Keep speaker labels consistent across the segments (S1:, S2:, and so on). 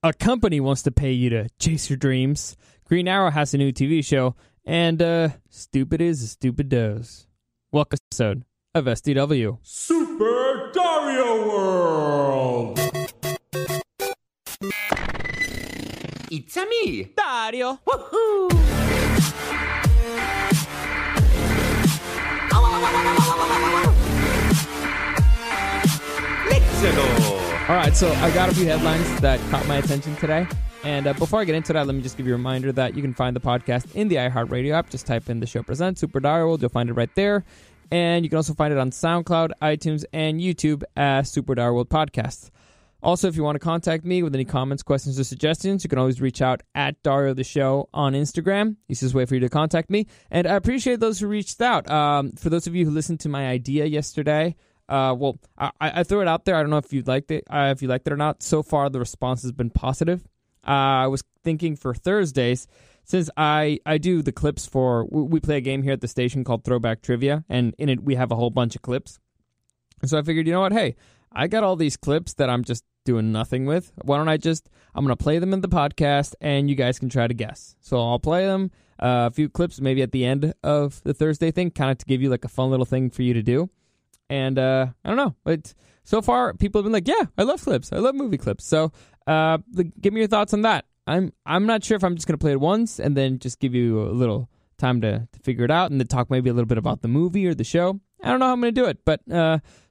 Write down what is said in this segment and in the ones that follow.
S1: a company wants to pay you to chase your dreams. Green Arrow has a new TV show, and stupid is as stupid does. Welcome to episode of SDW.
S2: Super Dario World!
S3: It's a me,
S1: Dario!
S3: Woohoo! Let's go!
S1: Alright, so I got a few headlines that caught my attention today. And before I get into that, let me just give you a reminder that you can find the podcast in the iHeartRadio app. Just type in the show presents Super Dario World. You'll find it right there. And you can also find it on SoundCloud, iTunes, and YouTube as Super Dario World Podcasts. Also, if you want to contact me with any comments, questions, or suggestions, you can always reach out at Dario the Show on Instagram. Easiest way for you to contact me. And I appreciate those who reached out. For those of you who listened to my idea yesterday, I threw it out there. I don't know if you liked it, or not. So far, the response has been positive. I was thinking for Thursdays, since I do the clips for, we play a game here at the station called Throwback Trivia, and in it we have a whole bunch of clips. And so I figured, you know what, hey, I got all these clips that I'm just doing nothing with. Why don't I'm going to play them in the podcast, and you guys can try to guess. So I'll play them, a few clips maybe at the end of the Thursday thing, kind of to give you like a fun little thing for you to do. And I don't know, but so far people have been like, yeah, I love clips. I love movie clips. So give me your thoughts on that. I'm not sure if I'm just going to play it once and then just give you a little time to figure it out and then talk maybe a little bit about the movie or the show. I don't know how I'm going to do it, but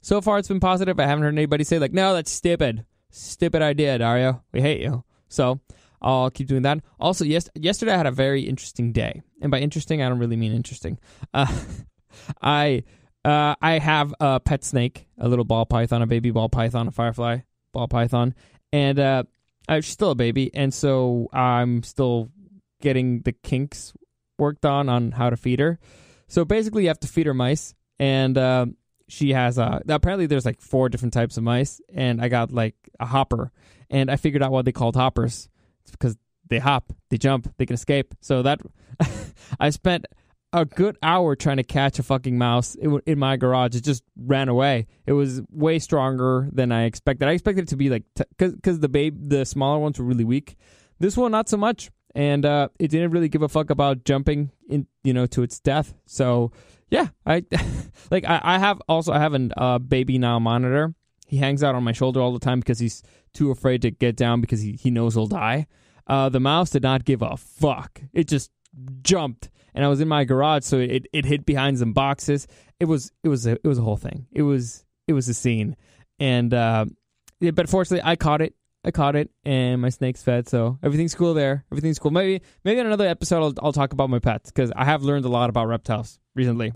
S1: so far it's been positive. I haven't heard anybody say like, no, that's stupid. Stupid idea, Dario. We hate you. So I'll keep doing that. Also, yesterday I had a very interesting day. And by interesting, I don't really mean interesting. I have a pet snake, a little ball python, a baby ball python, a firefly ball python, and she's still a baby, and so I'm still getting the kinks worked on how to feed her. So basically, you have to feed her mice, and she has apparently there's like 4 different types of mice, and I got like a hopper, and I figured out why they called hoppers. It's because they hop, they jump, they can escape. So that I spent a good hour trying to catch a fucking mouse in my garage. It just ran away. It was way stronger than I expected. I expected it to be like, because the smaller ones were really weak. This one, not so much. And it didn't really give a fuck about jumping in, to its death. So yeah, I have a baby now monitor. He hangs out on my shoulder all the time because he's too afraid to get down because he knows he'll die. The mouse did not give a fuck. It just jumped. And I was in my garage, so it hid behind some boxes. It was a whole thing. It was a scene, and but fortunately I caught it, and my snake's fed, so everything's cool there. Everything's cool. Maybe in another episode I'll talk about my pets because I have learned a lot about reptiles recently.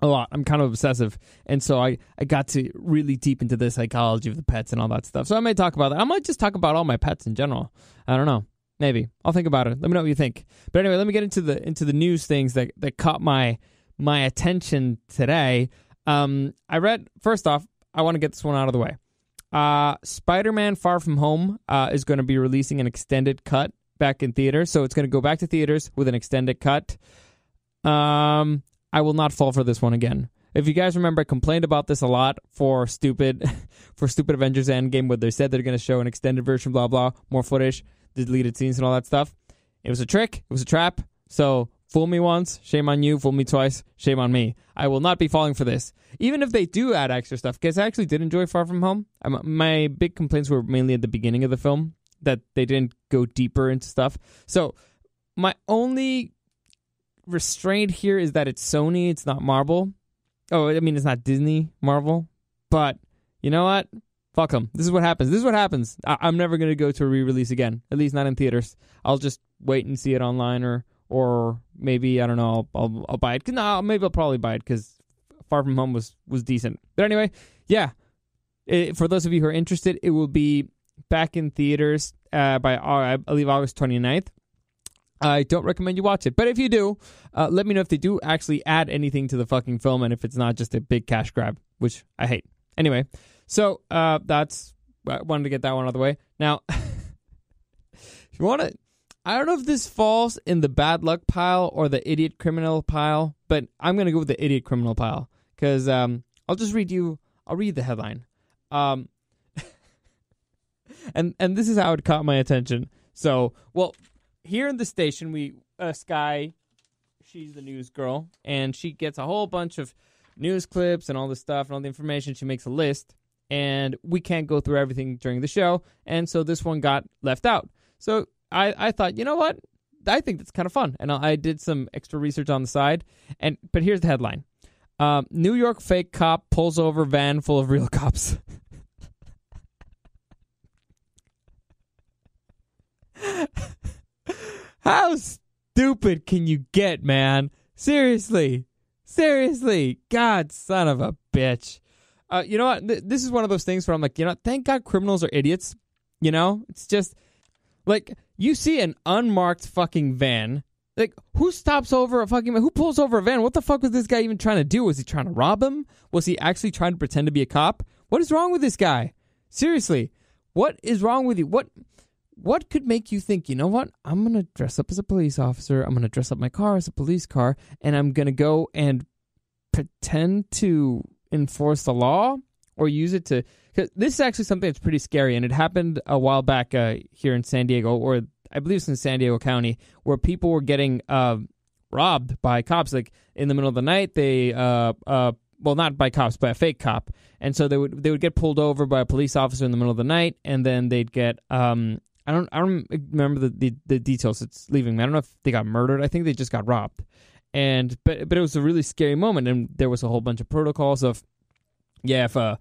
S1: A lot. I'm kind of obsessive, and so I got to really deep into the psychology of the pets and all that stuff. So I may talk about that. I might just talk about all my pets in general. I don't know. Maybe. I'll think about it. Let me know what you think. But anyway, let me get into the news things that caught my attention today. I read, first off, I want to get this one out of the way. Spider-Man Far From Home is going to be releasing an extended cut back in theaters. So it's going to go back to theaters with an extended cut. I will not fall for this one again. If you guys remember, I complained about this a lot for Stupid Avengers Endgame, where they said they're going to show an extended version, blah, blah, more footage, the deleted scenes and all that stuff. It was a trick. It was a trap. So fool me once, shame on you. Fool me twice, shame on me. I will not be falling for this. Even if they do add extra stuff, because I actually did enjoy Far From Home. My big complaints were mainly at the beginning of the film, that they didn't go deeper into stuff. So my only restraint here is that it's Sony, it's not Marvel. Oh, I mean, it's not Disney, Marvel. But you know what? Fuck them. This is what happens. I'm never going to go to a re-release again, at least not in theaters. I'll just wait and see it online, or maybe, I don't know, I'll buy it. No, maybe I'll probably buy it because Far From Home was decent. But anyway, yeah. For those of you who are interested, it will be back in theaters by, I believe, August 29th. I don't recommend you watch it. But if you do, let me know if they do actually add anything to the fucking film and if it's not just a big cash grab, which I hate. Anyway. So, I wanted to get that one out of the way. Now, if you want to, I don't know if this falls in the bad luck pile or the idiot criminal pile, but I'm going to go with the idiot criminal pile, because I'll read the headline. And this is how it caught my attention. So, well, here in the station, Sky, she's the news girl, and she gets a whole bunch of news clips and all this stuff and all the information. She makes a list, and we can't go through everything during the show, and so this one got left out. So I thought, you know what? I think that's kind of fun, and I did some extra research on the side. But here's the headline. New York fake cop pulls over van full of real cops. How stupid can you get, man? Seriously. God, son of a bitch. You know what? This is one of those things where I'm like, thank God criminals are idiots. It's just like you see an unmarked fucking van. Like, who stops over a fucking van? Who pulls over a van? What the fuck was this guy even trying to do? Was he trying to rob him? Was he actually trying to pretend to be a cop? What is wrong with this guy? Seriously, what is wrong with you? What could make you think, you know what? I'm going to dress up as a police officer. I'm going to dress up my car as a police car, and I'm going to go and pretend to enforce the law or use it to... Cause this is actually something that's pretty scary, and it happened a while back here in San Diego, or I believe it's in San Diego County, where people were getting robbed by cops. Like, in the middle of the night, they... well, not by cops, by a fake cop. And so they would get pulled over by a police officer in the middle of the night, and then they'd get... I don't remember the details. It's leaving me. I don't know if they got murdered. I think they just got robbed. But it was a really scary moment, and there was a whole bunch of protocols of, if a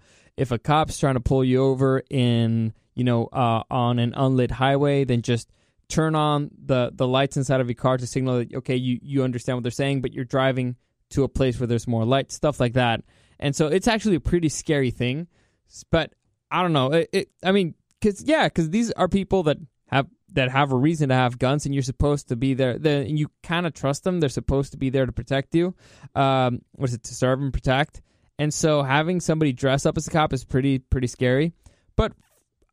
S1: cop's trying to pull you over in on an unlit highway, then just turn on the lights inside of your car to signal that okay, you understand what they're saying, but you're driving to a place where there's more light, stuff like that. And so it's actually a pretty scary thing. But I don't know. Because these are people that have a reason to have guns, and you're supposed to be there. And you kind of trust them. They're supposed to be there to protect you. To serve and protect. And so having somebody dress up as a cop is pretty scary. But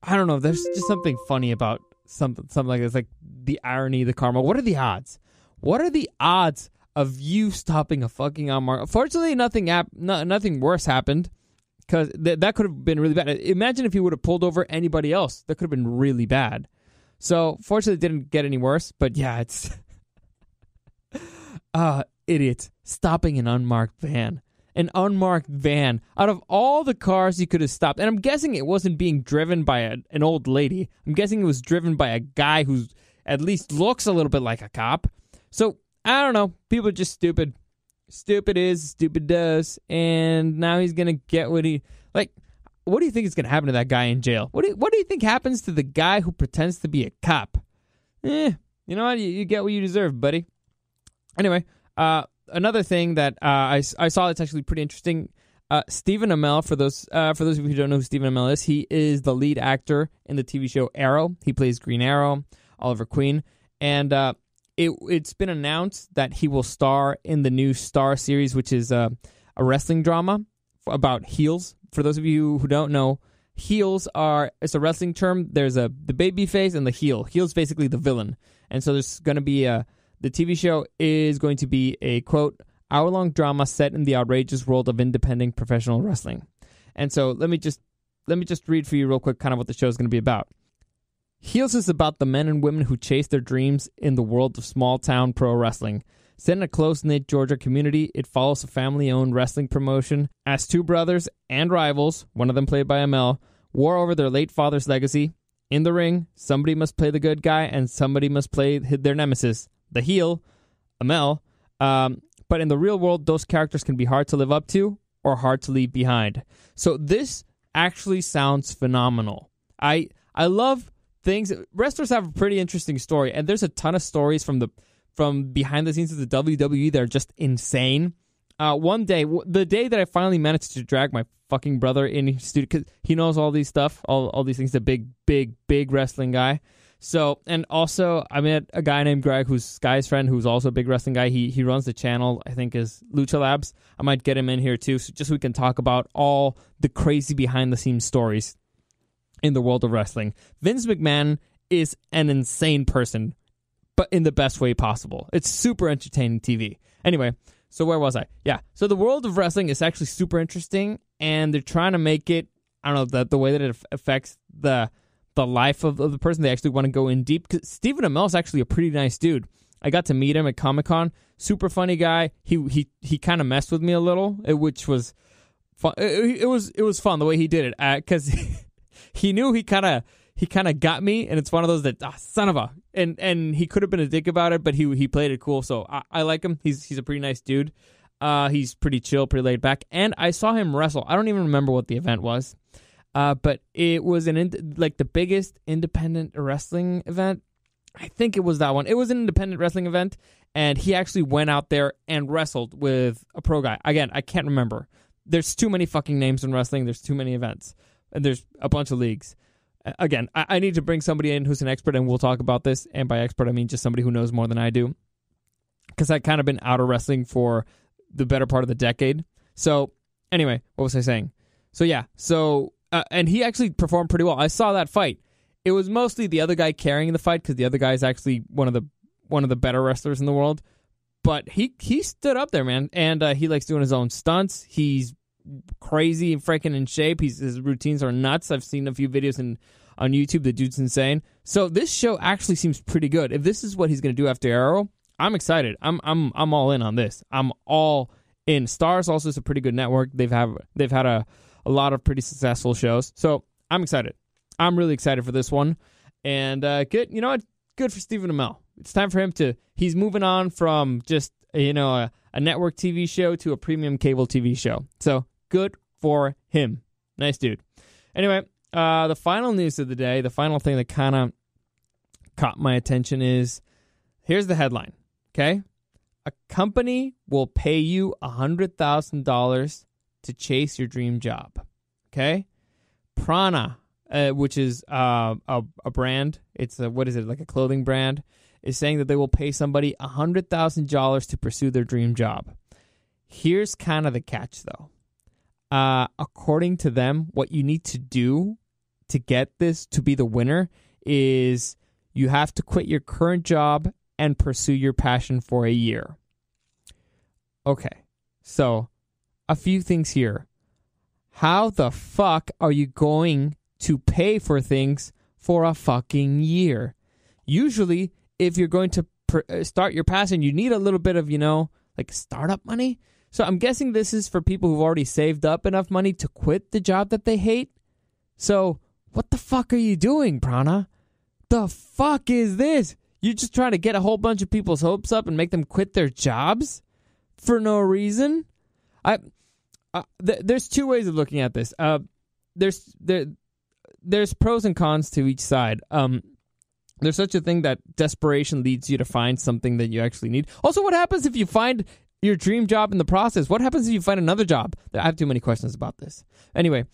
S1: I don't know. There's just something funny about something like this, like the irony, the karma. What are the odds? What are the odds of you stopping a fucking unmarked? Fortunately, nothing worse happened. Because that could have been really bad. Imagine if he would have pulled over anybody else. That could have been really bad. So, fortunately, it didn't get any worse. But yeah, it's... idiots. Stopping an unmarked van. An unmarked van. Out of all the cars you could have stopped. And I'm guessing it wasn't being driven by an old lady. I'm guessing it was driven by a guy who at least looks a little bit like a cop. So, I don't know. People are just stupid. Stupid is, stupid does, and now he's gonna get what he like. What do you think is gonna happen to that guy in jail? What do you think happens to the guy who pretends to be a cop? You know what? You get what you deserve, buddy. Anyway, another thing that I saw that's actually pretty interesting. Stephen Amell, for those of you who don't know who Stephen Amell is, he is the lead actor in the TV show Arrow. He plays Green Arrow, Oliver Queen, and It's been announced that he will star in the new Star series, which is a wrestling drama about heels. For those of you who don't know, heels it's a wrestling term. There's the baby face and the heel. Heel's basically the villain. And so there's going to be the TV show is going to be a, quote, hour-long drama set in the outrageous world of independent professional wrestling. And so let me just read for you real quick kind of what the show is going to be about. Heels is about the men and women who chase their dreams in the world of small-town pro wrestling. Set in a close-knit Georgia community, it follows a family-owned wrestling promotion as two brothers and rivals, one of them played by Amell, war over their late father's legacy. In the ring, somebody must play the good guy and somebody must play their nemesis, the heel, Amell. But in the real world, those characters can be hard to live up to or hard to leave behind. So this actually sounds phenomenal. I love... things. Wrestlers have a pretty interesting story, and there's a ton of stories from behind the scenes of the WWE that are just insane. One day, the day that I finally managed to drag my fucking brother in his studio, because he knows all these stuff, all these things, the big wrestling guy. So, and also, I met a guy named Greg, who's Sky's friend, who's also a big wrestling guy. He runs the channel, I think, is Lucha Labs. I might get him in here, too, so just so we can talk about all the crazy behind-the-scenes stories in the world of wrestling. Vince McMahon is an insane person, but in the best way possible. It's super entertaining TV. Anyway, so where was I? Yeah, so the world of wrestling is actually super interesting, and they're trying to make it, I don't know, the way that it affects the the life of the person. They actually want to go in deep. 'Cause Stephen Amell is actually a pretty nice dude. I got to meet him at Comic-Con. Super funny guy. He kind of messed with me a little, which was fun. It was fun the way he did it, because he knew he kind of got me, and it's one of those that son of a, and he could have been a dick about it, but he played it cool. So I like him. He's a pretty nice dude. He's pretty chill, pretty laid back, and I saw him wrestle. I don't even remember what the event was, but it was the biggest independent wrestling event. I think it was that one. It was an independent wrestling event, and he actually went out there and wrestled with a pro guy. Again, I can't remember. There's too many fucking names in wrestling. There's too many events, and there's a bunch of leagues. Again, I need to bring somebody in who's an expert, and we'll talk about this. And by expert, I mean just somebody who knows more than I do, because I've kind of been out of wrestling for the better part of the decade. So anyway, what was I saying? So yeah, and he actually performed pretty well. I saw that fight. It was mostly the other guy carrying the fight, because the other guy is actually one of the better wrestlers in the world. But he stood up there, man, and he likes doing his own stunts. He's crazy and freaking in shape. His routines are nuts. I've seen a few videos on YouTube. The dude's insane. So this show actually seems pretty good. If this is what he's going to do after Arrow, I'm excited. I'm all in on this. I'm all in. Starz also is a pretty good network. They've had a lot of pretty successful shows. So I'm excited. I'm really excited for this one. And good, you know what? Good for Stephen Amell. It's time for him he's moving on from just, a network TV show to a premium cable TV show. So good for him. Nice dude. Anyway, the final news of the day, the final thing that kind of caught my attention is, here's the headline, okay? A company will pay you $100,000 to chase your dream job, okay? Prana, which is a brand, it's like a clothing brand, is saying that they will pay somebody $100,000 to pursue their dream job. Here's kind of the catch, though. According to them, what you need to do to get this to be the winner is you have to quit your current job and pursue your passion for a year. Okay, so a few things here. How the fuck are you going to pay for things for a fucking year? Usually, if you're going to start your passion, you need a little bit of, like startup money. So I'm guessing this is for people who've already saved up enough money to quit the job that they hate. So what the fuck are you doing, Prana? The fuck is this? You're just trying to get a whole bunch of people's hopes up and make them quit their jobs for no reason? There's two ways of looking at this. There's pros and cons to each side. There's such a thing that desperation leads you to find something that you actually need. Also, what happens if you find your dream job in the process? What happens if you find another job? I have too many questions about this. Anyway,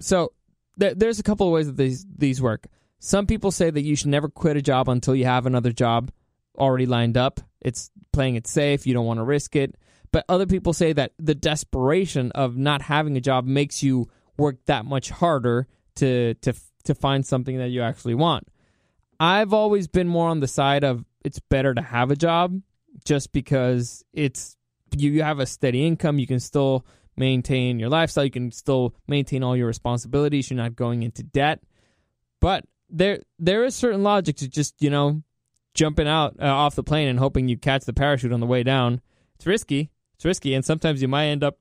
S1: so there's a couple of ways that these work. Some people say that you should never quit a job until you have another job already lined up. It's playing it safe. You don't want to risk it. But other people say that the desperation of not having a job makes you work that much harder to find something that you actually want. I've always been more on the side of it's better to have a job, just because it's you have a steady income. You can still maintain your lifestyle. You can still maintain all your responsibilities. You're not going into debt. But there is certain logic to just, jumping out off the plane and hoping you catch the parachute on the way down. It's risky. And sometimes you might end up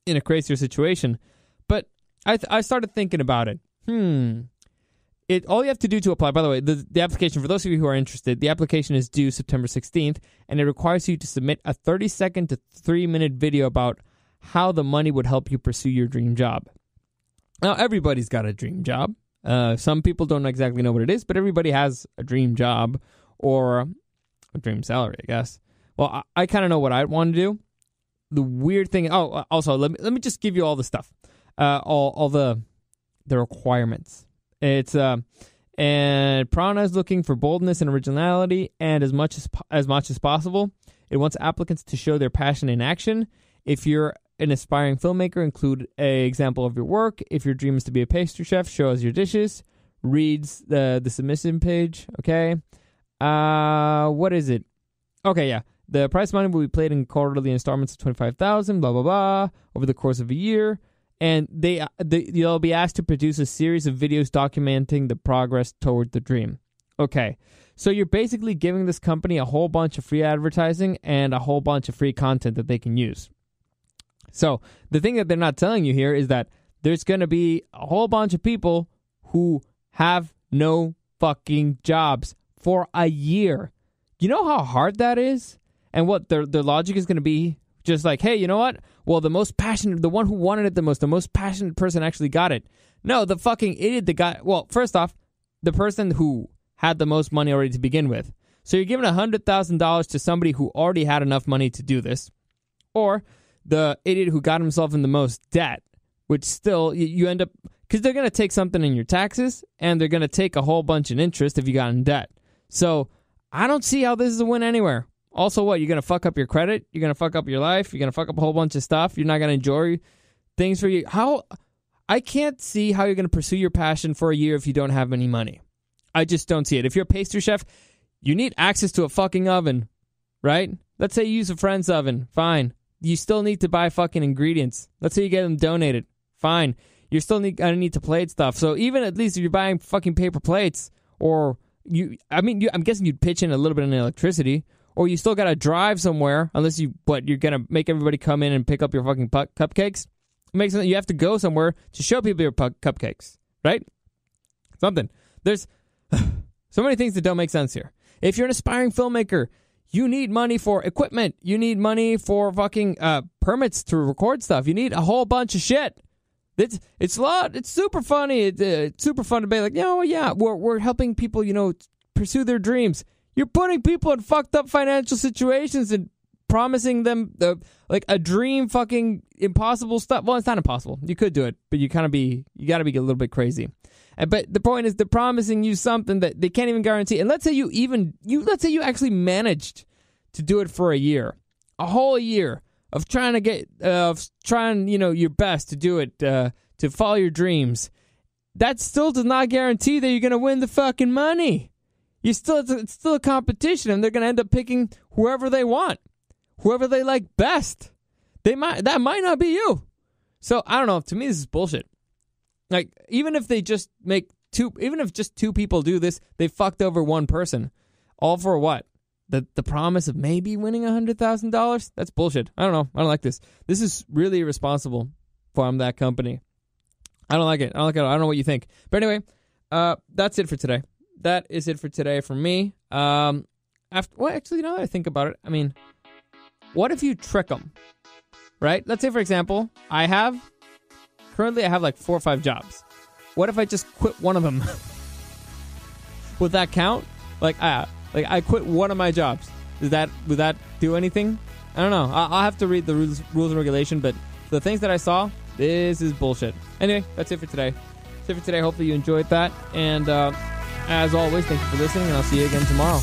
S1: in a crazier situation. But I started thinking about it. All you have to do to apply, by the way, the application, for those of you who are interested, the application is due September 16th, and it requires you to submit a 30-second to 3-minute video about how the money would help you pursue your dream job. Now, everybody's got a dream job. Some people don't exactly know what it is, but everybody has a dream job or a dream salary, I guess. Well, I kind of know what I want to do. The weird thing... Oh, also, let me just give you all the stuff. All the requirements. It's and Prana is looking for boldness and originality, and as much as possible, it wants applicants to show their passion in action. If you're an aspiring filmmaker, include an example of your work. If your dream is to be a pastry chef, show us your dishes. Reads the submission page. Okay, what is it? Okay, yeah. The prize money will be paid in quarterly installments of $25,000. Blah blah blah over the course of a year. and you'll be asked to produce a series of videos documenting the progress toward the dream. Okay, so you're basically giving this company a whole bunch of free advertising and a whole bunch of free content that they can use. So the thing that they're not telling you here is that there's going to be a whole bunch of people who have no fucking jobs for a year. You know how hard that is? And what their logic is going to be? Just like, hey, you know what? Well, the one who wanted it the most passionate person actually got it. No, the fucking idiot that got, well, first off, the person who had the most money already to begin with. So you're giving $100,000 to somebody who already had enough money to do this. Or the idiot who got himself in the most debt, which still, you end up, because they're going to take something in your taxes, and they're going to take a whole bunch in interest if you got in debt. So I don't see how this is a win anywhere. Also, what? You're going to fuck up your credit? You're going to fuck up your life? You're going to fuck up a whole bunch of stuff? You're not going to enjoy things for you? How? I can't see how you're going to pursue your passion for a year if you don't have any money. I just don't see it. If you're a pastry chef, you need access to a fucking oven, right? Let's say you use a friend's oven. Fine. You still need to buy fucking ingredients. Let's say you get them donated. Fine. You're still going to need to plate stuff. So even at least if you're buying fucking paper plates, or I'm guessing you'd pitch in a little bit on electricity, or you still got to drive somewhere, unless you're going to make everybody come in and pick up your fucking cupcakes. It makes sense. You have to go somewhere to show people your cupcakes, right? Something. There's so many things that don't make sense here. If you're an aspiring filmmaker, you need money for equipment. You need money for fucking permits to record stuff. You need a whole bunch of shit. It's a lot. It's super funny. It's super fun to be like, we're helping people, pursue their dreams. You're putting people in fucked up financial situations and promising them like a dream fucking impossible stuff. Well, it's not impossible. You could do it, but you got to be a little bit crazy. But the point is, they're promising you something that they can't even guarantee. And let's say let's say you actually managed to do it for a year, a whole year of trying your best to do it, to follow your dreams. That still does not guarantee that you're going to win the fucking money. It's still a competition, and they're going to end up picking whoever they want, whoever they like best. That might not be you. So I don't know. To me, this is bullshit. Like, even if just two people do this, they fucked over one person. All for what? The promise of maybe winning $100,000? That's bullshit. I don't know. I don't like this. This is really irresponsible from that company. I don't like it. I don't know what you think. But anyway, that's it for today. That is it for today for me. Actually, now that I think about it, I mean, what if you trick them? Right? Let's say, for example, currently I have like 4 or 5 jobs. What if I just quit one of them? Would that count? Like I quit one of my jobs. Would that do anything? I don't know. I'll have to read the rules and regulation, but the things that I saw, this is bullshit. Anyway, that's it for today. Hopefully you enjoyed that. And as always, thank you for listening, and I'll see you again tomorrow.